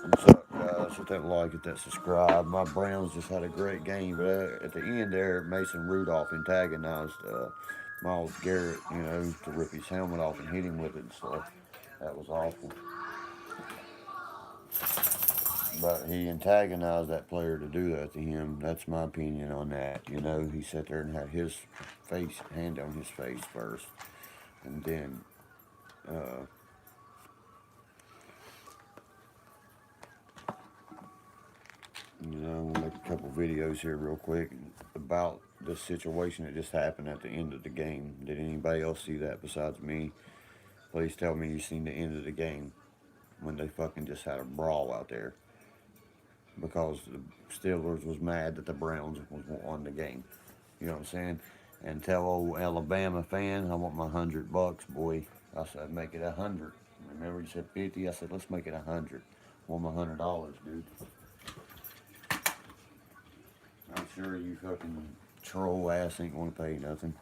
What's up, guys? Hit that like, hit that subscribe. My Browns just had a great game, but at the end there, Mason Rudolph antagonized Miles Garrett, to rip his helmet off and hit him with it and stuff. That was awful. But he antagonized that player to do that to him. That's my opinion on that. He sat there and had his hand on his face first, and then uh, we'll make a couple videos here real quick about the situation that just happened at the end of the game. Did anybody else see that besides me? Please tell me you seen the end of the game when they fucking just had a brawl out there because the Steelers was mad that the Browns was won the game. You know what I'm saying? And tell old Alabama fan, I want my $100, boy. I said make it 100. Remember you said 50? I said let's make it 100. I want my $100, dude. I'm sure you fucking troll ass ain't gonna pay nothing.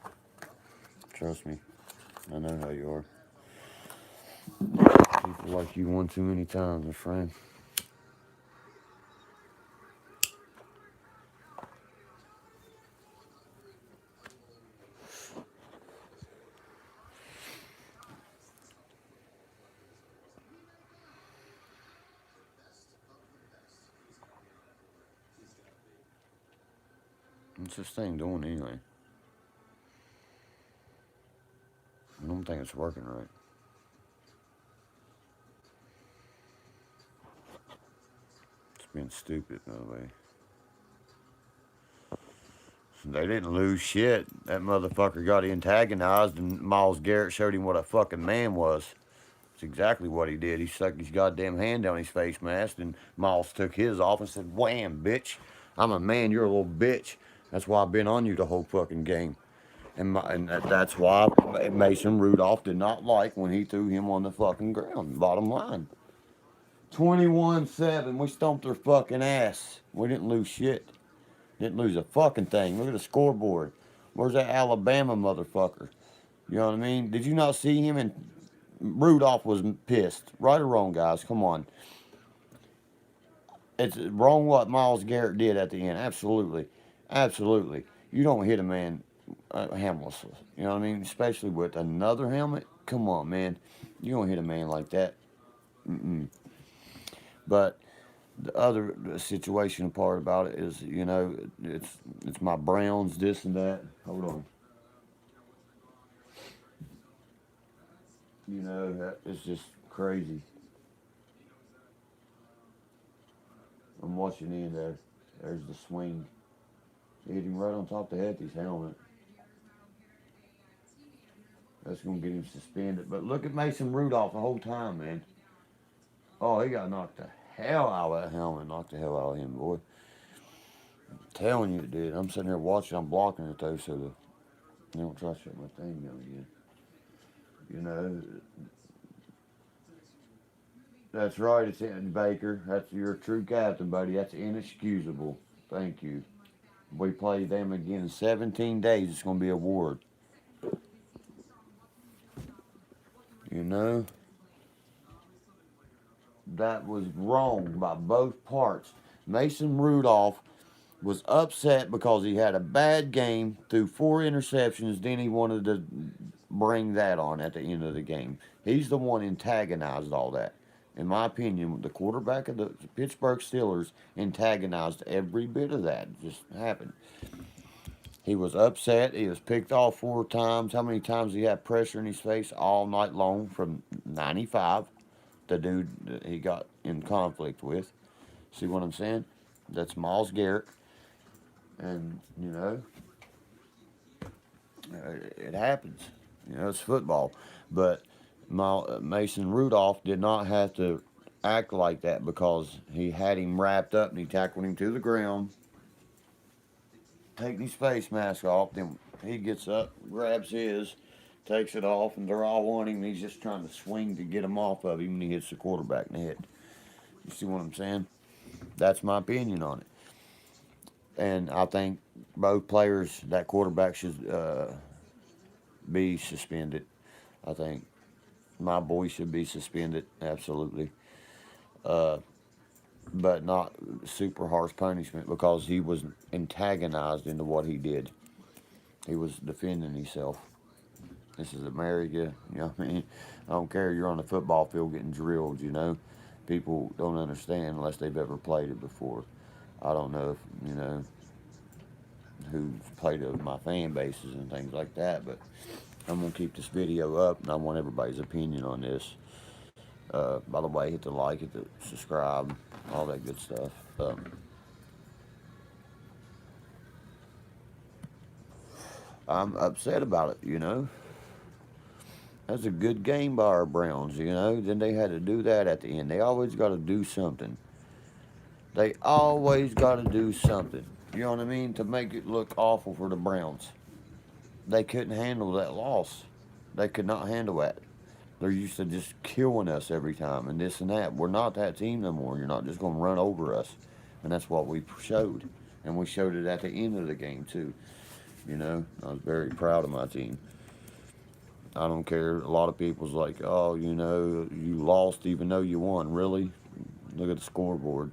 Trust me. I know how you are. People like you one too many times, my friend. What's this thing doing anyway? I don't think it's working right. It's being stupid, by the way. They didn't lose shit. That motherfucker got antagonized, and Miles Garrett showed him what a fucking man was. That's exactly what he did. He stuck his goddamn hand down his face mask, and Miles took his off and said, "Wham, bitch! I'm a man. You're a little bitch. That's why I've been on you the whole fucking game." And that's why Mason Rudolph did not like when he threw him on the fucking ground. Bottom line. 21-7. We stomped their fucking ass. We didn't lose shit. Didn't lose a fucking thing. Look at the scoreboard. Where's that Alabama motherfucker? You know what I mean? Did you not see him? And Rudolph was pissed. Right or wrong, guys? Come on. It's wrong what Miles Garrett did at the end. Absolutely. Absolutely. You don't hit a man helmetless. You know what I mean? Especially with another helmet. Come on, man. You don't hit a man like that. Mm-mm. But the other situation part about it is, it's my Browns, this and that. Hold on. It's just crazy. I'm watching in there. There's the swing. Hit him right on top of the head with his helmet. That's going to get him suspended. But look at Mason Rudolph the whole time, man. Oh, he got knocked the hell out of that helmet. Knocked the hell out of him, boy. I'm telling you it did. I'm sitting there watching. I'm blocking it, though, so they don't try to shut my thing down again. You know, that's right. It's in Baker. That's your true captain, buddy. That's inexcusable. Thank you. We play them again in 17 days. It's going to be a award. You know, that was wrong by both parts. Mason Rudolph was upset because he had a bad game, threw 4 interceptions. Then he wanted to bring that on at the end of the game. He's the one antagonized all that. In my opinion, the quarterback of the Pittsburgh Steelers antagonized every bit of that. It just happened. He was upset. He was picked off 4 times. How many times he had pressure in his face all night long from 95? The dude that he got in conflict with. See what I'm saying? That's Miles Garrett. And, it happens. It's football. But Mason Rudolph did not have to act like that because he had him wrapped up and he tackled him to the ground, taking his face mask off. Then he gets up, grabs his, takes it off, and they're all on him. And he's just trying to swing to get him off of him, and he hits the quarterback in the head. You see what I'm saying? That's my opinion on it. And I think both players, that quarterback should be suspended. I think my boy should be suspended, absolutely. but not super harsh punishment because he was antagonized into what he did. He was defending himself. This is America, you know what I mean? I don't care, you're on the football field getting drilled, you know? People don't understand unless they've ever played it before. I don't know if, you know, who's played it with my fan bases and things like that, but I'm going to keep this video up and I want everybody's opinion on this. By the way, hit the like, hit the subscribe, all that good stuff. I'm upset about it, you know? That's a good game by our Browns, you know? Then they had to do that at the end. They always got to do something. They always got to do something. You know what I mean? To make it look awful for the Browns. They couldn't handle that loss. They could not handle that. They're used to just killing us every time and this and that. We're not that team no more. You're not just going to run over us. And that's what we showed. And we showed it at the end of the game, too. You know, I was very proud of my team. I don't care. A lot of people's like, oh, you know, you lost even though you won. Really? Look at the scoreboard.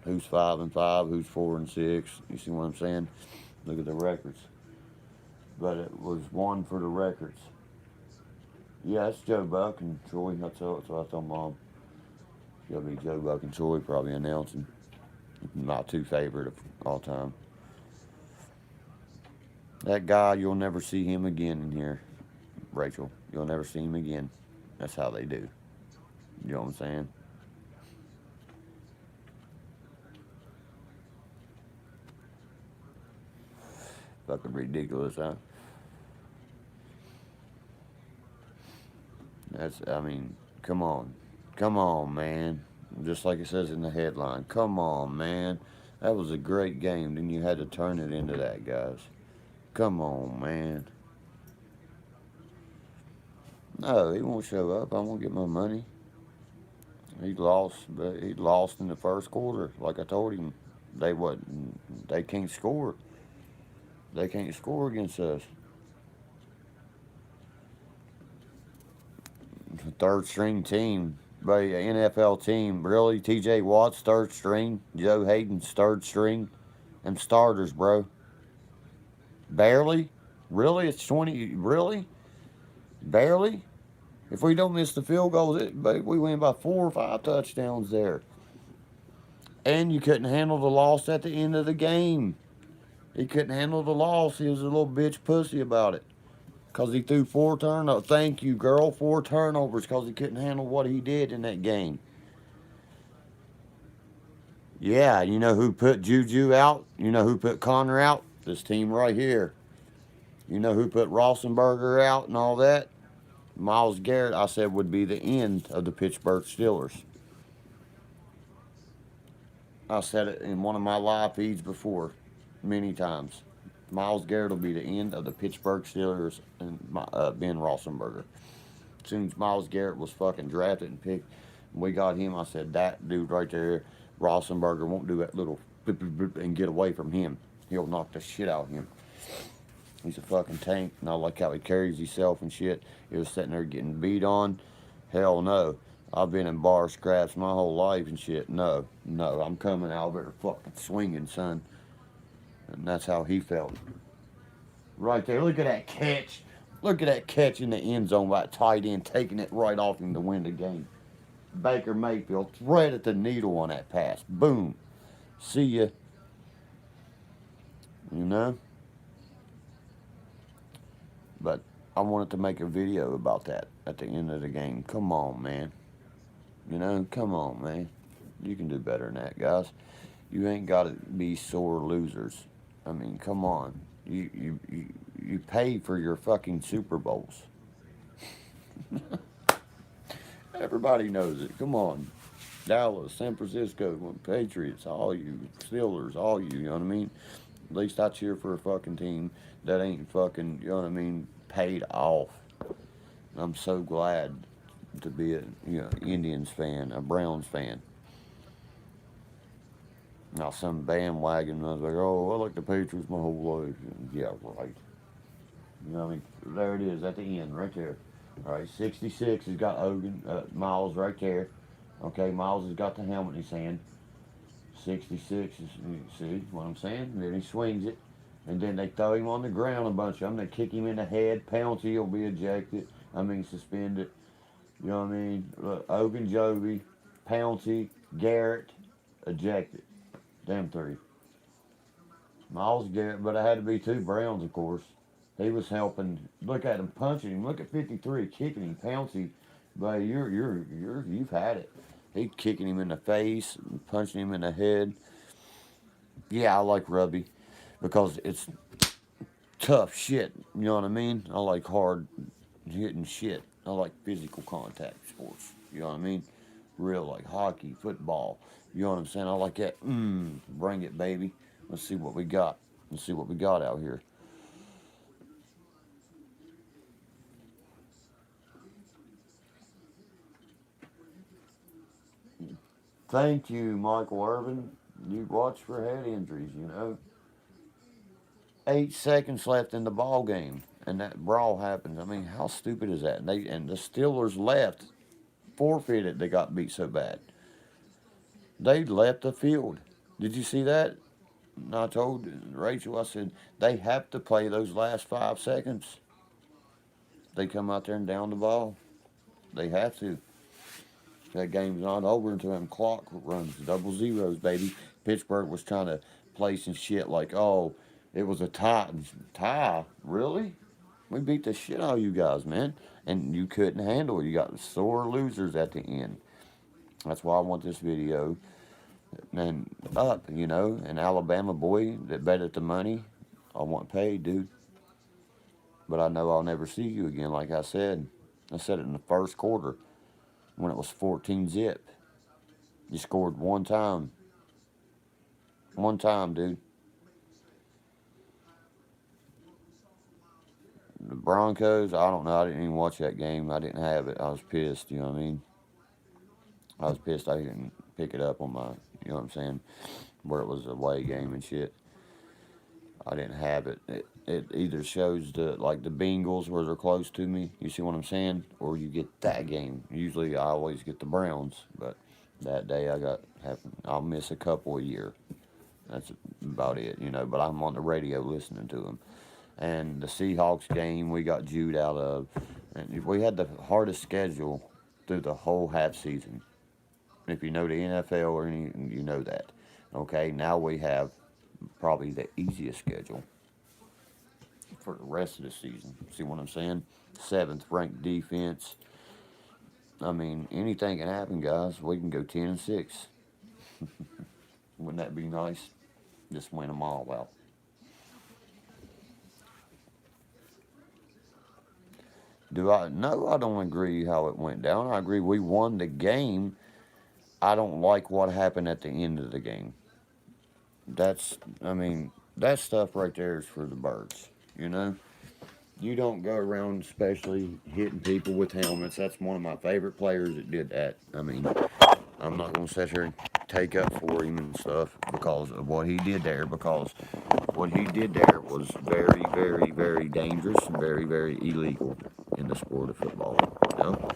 Who's 5-5? Who's 4-6? You see what I'm saying? Look at the records. But it was one for the records. Yeah, it's Joe Buck and Troy. That's what I told Mom. It's gonna be Joe Buck and Troy probably announcing. My two favorite of all time. That guy, you'll never see him again in here, Rachel. You'll never see him again. That's how they do. You know what I'm saying? Fucking ridiculous, huh? That's, I mean, come on. Come on, man. Just like it says in the headline. Come on, man. That was a great game. Then you had to turn it into that, guys. Come on, man. No, he won't show up. I won't get my money. He lost, but he lost in the first quarter. Like I told him, they can't score. They can't score against us. Third string team, by NFL team. Really, T.J. Watt's third string. Joe Hayden's third string. Them starters, bro. Barely. Really, it's 20. Really, barely. If we don't miss the field goals, we win by 4 or 5 touchdowns there. And you couldn't handle the loss at the end of the game. He couldn't handle the loss. He was a little bitch pussy about it. Because he threw 4 turnovers. Thank you, girl. 4 turnovers because he couldn't handle what he did in that game. Yeah, you know who put Juju out? You know who put Connor out? This team right here. You know who put Rosenberger out and all that? Myles Garrett, I said, would be the end of the Pittsburgh Steelers. I said it in one of my live feeds before, many times. Myles Garrett will be the end of the Pittsburgh Steelers and Ben Roethlisberger. As soon as Myles Garrett was fucking drafted and picked, we got him. I said that dude right there, Roethlisberger, won't do that little and get away from him. He'll knock the shit out of him. He's a fucking tank, and I like how he carries himself and shit. He was sitting there getting beat on. Hell no. I've been in bar scraps my whole life and shit. No, I'm coming out there fucking swinging, son. And that's how he felt. Right there, look at that catch. Look at that catch in the end zone by tight end, taking it right off him to win the game. Baker Mayfield threaded the needle on that pass. Boom. See ya. You know? But I wanted to make a video about that at the end of the game. Come on, man. You know, come on, man. You can do better than that, guys. You ain't got to be sore losers. I mean, come on. You pay for your fucking Super Bowls. Everybody knows it. Come on. Dallas, San Francisco, Patriots, all you, Steelers, all you know what I mean? At least I cheer for a fucking team that ain't fucking, you know what I mean, paid off. I'm so glad to be a Indians fan, a Browns fan. Now some bandwagon, I was like, oh, I like the Patriots my whole life. Yeah, right. You know what I mean? There it is at the end, right there. All right, 66 has got Miles right there. Okay, Miles has got the helmet in his hand. 66 is, you see what I'm saying? And then he swings it. And then they throw him on the ground, a bunch of them. They kick him in the head. Pouncey will be ejected. Suspended. You know what I mean? Look, Ogunjobi, Pouncey, Garrett, ejected. Them three. Miles Garrett, but it had to be two Browns, of course. He was helping. Look at him punching him. Look at 53 kicking him. Pouncey, but you've had it. He kicking him in the face, punching him in the head. Yeah, I like rugby because it's tough shit. You know what I mean? I like hard hitting shit. I like physical contact sports. You know what I mean? Real like hockey, football. You know what I'm saying? I like that. Bring it, baby. Let's see what we got. Let's see what we got out here. Thank you, Michael Irvin. You watch for head injuries, you know. 8 seconds left in the ball game, and that brawl happens. I mean, how stupid is that? And the Steelers left, forfeited. They got beat so bad. They left the field. Did you see that? And I told Rachel, I said they have to play those last 5 seconds. They come out there and down the ball. They have to. That game's not over until that clock runs double zeros, baby. Pittsburgh was trying to play some shit like, oh, it was a tie. Tie? Really? We beat the shit out of you guys, man. And you couldn't handle it. You got sore losers at the end. That's why I want this video and up, you know. An Alabama boy that bet the money, I want paid, dude. But I know I'll never see you again, like I said. I said it in the first quarter when it was 14 zip. You scored one time. One time, dude. The Broncos, I don't know. I didn't even watch that game. I didn't have it. I was pissed, you know what I mean? I was pissed I didn't pick it up on my, you know what I'm saying, where it was a away game and shit. I didn't have it. It either shows the Bengals where they're close to me. You see what I'm saying? Or you get that game. Usually I always get the Browns, but that day I'll miss a couple a year. That's about it, you know. But I'm on the radio listening to them. And the Seahawks game we got Jude out of. And we had the hardest schedule through the whole half season. If you know the NFL or any, you know that. Okay, now we have probably the easiest schedule for the rest of the season. See what I'm saying? 7th ranked defense. I mean, anything can happen, guys. We can go 10-6. Wouldn't that be nice? Just win them all out. No, I don't agree how it went down. I agree we won the game. I don't like what happened at the end of the game. That stuff right there is for the birds, you know? You don't go around especially hitting people with helmets. That's one of my favorite players that did that. I mean, I'm not going to sit here and take up for him and stuff because of what he did there, because what he did there was very, very, very dangerous and very, very illegal in the sport of football, you know?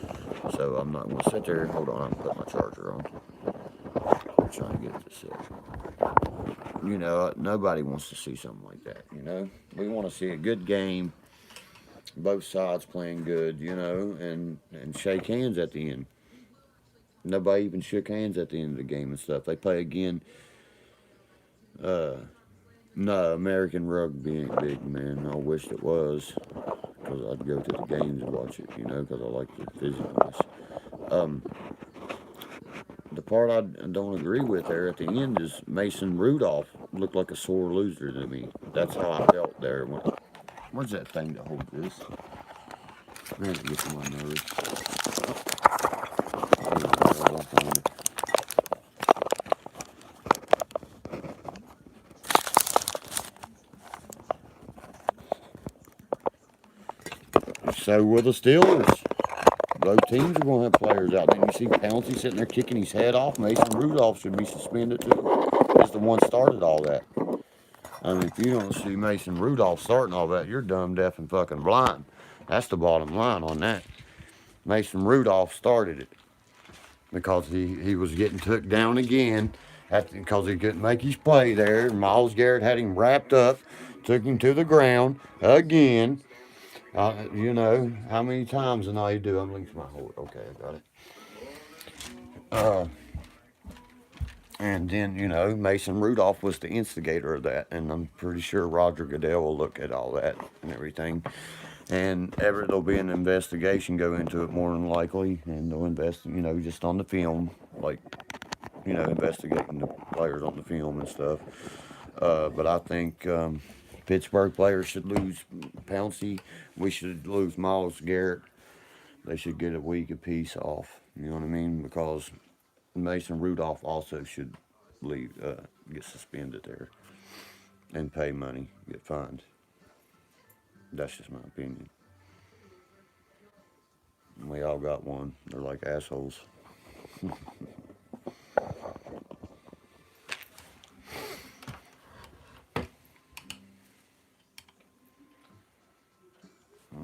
So I'm not going to sit there. Hold on, I'm going to put my charger on. I'm trying to get this set. You know, nobody wants to see something like that, you know? We want to see a good game, both sides playing good, you know, and shake hands at the end. Nobody even shook hands at the end of the game and stuff. They play again. No, American rugby ain't big, man. I wish it was, because I'd go to the games and watch it, you know, because I like the physicalness. The part I don't agree with there at the end is Mason Rudolph looked like a sore loser to me. That's how I felt there. Where's that thing that holds this? Man, it gets on my nerves. So will the Steelers. Both teams are going to have players out. Then you see Pouncey sitting there kicking his head off. Mason Rudolph should be suspended too. He's the one started all that. I mean, if you don't see Mason Rudolph starting all that, you're dumb, deaf, and fucking blind. That's the bottom line on that. Mason Rudolph started it because he was getting took down again, Because he couldn't make his play there. Miles Garrett had him wrapped up, took him to the ground again. You know, how many times and all you do? I'm linking my hold. Okay, I got it. Uh, and then, you know, Mason Rudolph was the instigator of that. And I'm pretty sure Roger Goodell will look at all that and everything. And there'll be an investigation go into it more than likely. And they'll invest, you know, just on the film, like, you know, investigating the players on the film and stuff. But I think Pittsburgh players should lose Pouncey. We should lose Miles Garrett. They should get a week apiece off. You know what I mean? Because Mason Rudolph also should leave, get suspended there, and pay money, get fined. That's just my opinion. We all got one. They're like assholes.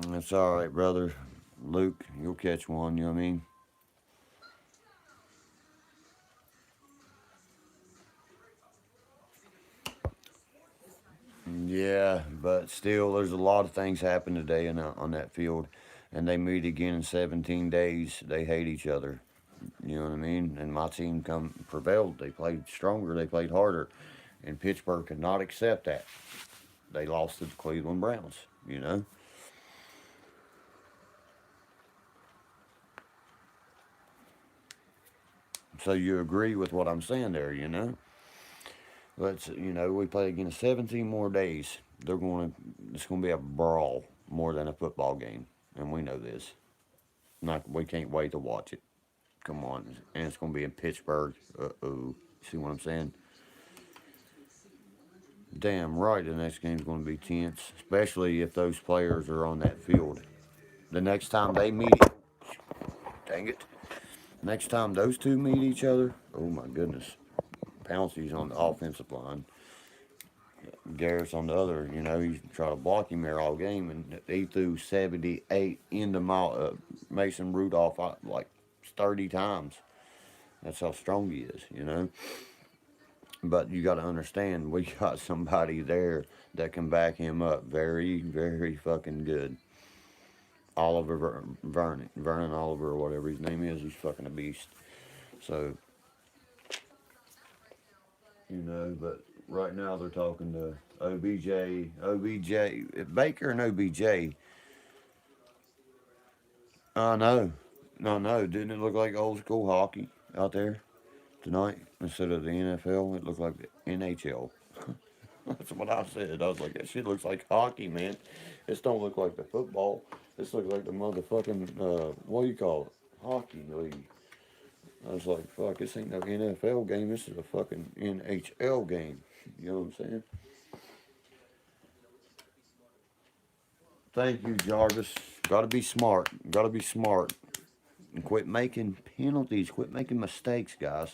That's all right, brother. Luke, you'll catch one. You know what I mean? Yeah, but still, there's a lot of things happen today on that field, and they meet again in 17 days. They hate each other. You know what I mean? And my team come prevailed. They played stronger. They played harder, and Pittsburgh could not accept that. They lost to the Cleveland Browns. You know, so you agree with what I'm saying there? You know, we play again in 17 more days. It's gonna be a brawl more than a football game, and we know this. Not we can't wait to watch it. Come on, and it's gonna be in Pittsburgh. Oh, see what I'm saying? Damn right, the next game's gonna be tense, especially if those players are on that field. The next time they meet, dang it, next time those two meet each other, oh my goodness, Pouncey's on the offensive line, Garrett's on the other. You know, he's trying to block him there all game, and he threw 78 into Mason Rudolph like 30 times. That's how strong he is, you know. But you got to understand, we got somebody there that can back him up very, very fucking good. Vernon Oliver, or whatever his name is, he's fucking a beast. So, you know, but right now they're talking to OBJ, Baker and OBJ. No, no, didn't it look like old school hockey out there tonight instead of the NFL? It looked like the NHL. That's what I said. I was like, that shit looks like hockey, man. This don't look like the football. This looks like the motherfucking what do you call it? Hockey league. I was like, fuck, this ain't no NFL game. This is a fucking NHL game. You know what I'm saying? Thank you, Jarvis. Got to be smart. Got to be smart and quit making penalties. Quit making mistakes, guys.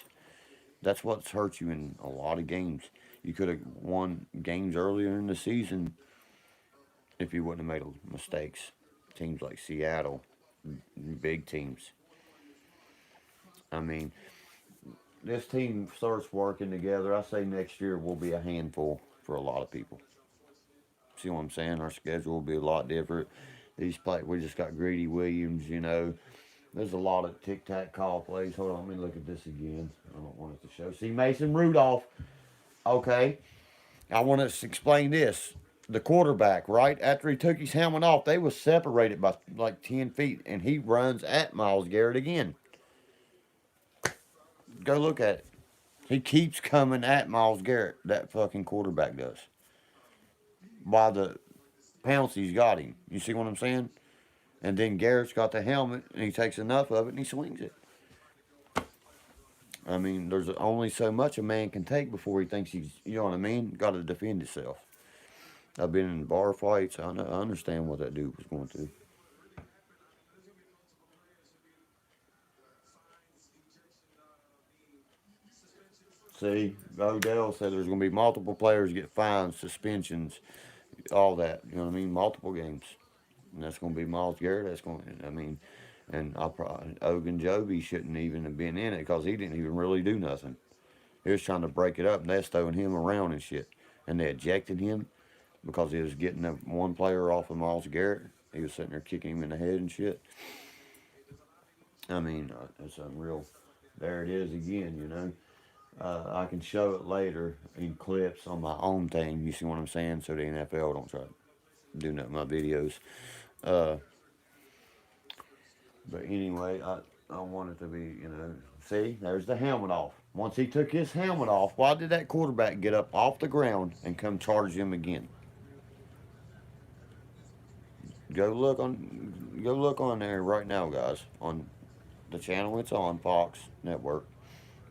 That's what's hurt you in a lot of games. You could have won games earlier in the season if you wouldn't have made mistakes. Teams like Seattle, big teams. I mean, this team starts working together. I say next year will be a handful for a lot of people. See what I'm saying? Our schedule will be a lot different. We just got Greedy Williams. You know, there's a lot of tic tac call plays. Hold on, let me look at this again. I don't want it to show. See Mason Rudolph. Okay, I want to explain this. The quarterback, right after he took his helmet off, they was separated by like 10 feet, and he runs at Miles Garrett again. Go look at it. He keeps coming at Miles Garrett. That fucking quarterback does. By the pounce he's got him. You see what I'm saying? And then Garrett's got the helmet, and he takes enough of it, and he swings it. I mean, there's only so much a man can take before he thinks he's, you know what I mean? Got to defend himself. I've been in bar fights. I understand what that dude was going through. See, Odell said there's going to be multiple players get fines, suspensions, all that. You know what I mean? Multiple games. And that's going to be Miles Garrett. That's going to, I mean, and I probably, Ogunjobi shouldn't even have been in it because he didn't even really do nothing. He was trying to break it up, and they're throwing him around and shit. And they ejected him because he was getting one player off of Miles Garrett. He was sitting there kicking him in the head and shit. I mean, it's unreal. There it is again, you know. I can show it later in clips on my own thing. You see what I'm saying? So the NFL don't try to do nothing with my videos. Uh, but anyway, I want it to be, you know. See, there's the helmet off. Once he took his helmet off, why did that quarterback get up off the ground and come charge him again? Go look on there right now, guys, on the channel it's on, Fox Network.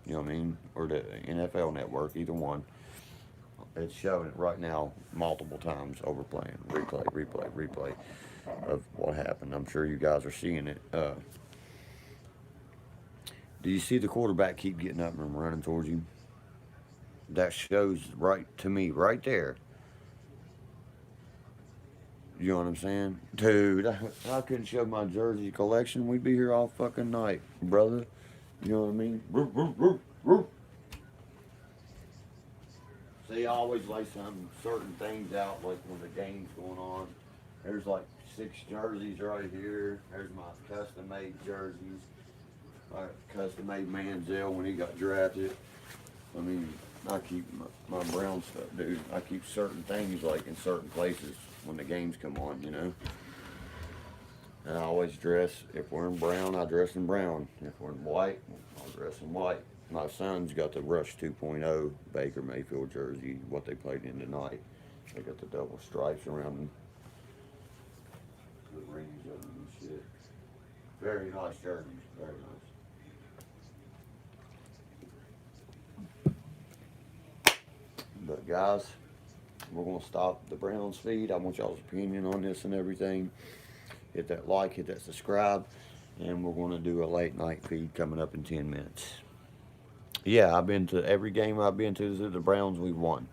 You know what I mean, or the NFL Network, either one. It's showing it right now multiple times, overplaying, replay of what happened. I'm sure you guys are seeing it. Do you see the quarterback keep getting up and running towards you? That shows right to me, right there. You know what I'm saying? Dude, I couldn't show my jersey collection. We'd be here all fucking night, brother. You know what I mean? See, I always lay some certain things out, like when the game's going on. There's like 6 jerseys right here. There's my custom made jerseys. My custom made Manziel when he got drafted. I mean, I keep my brown stuff, dude. I keep certain things like in certain places when the games come on, you know. And I always dress, if we're in brown, I dress in brown. If we're in white, I'll dress in white. My son's got the Rush 2.0 Baker Mayfield jersey, what they played in tonight. They got the double stripes around them. The rings of them and shit. Very nice jerseys, very nice. But guys, we're going to stop the Browns feed. I want y'all's opinion on this and everything. Hit that like, hit that subscribe. And we're going to do a late night feed coming up in 10 minutes. Yeah, I've been to every game I've been to. The Browns, we've won.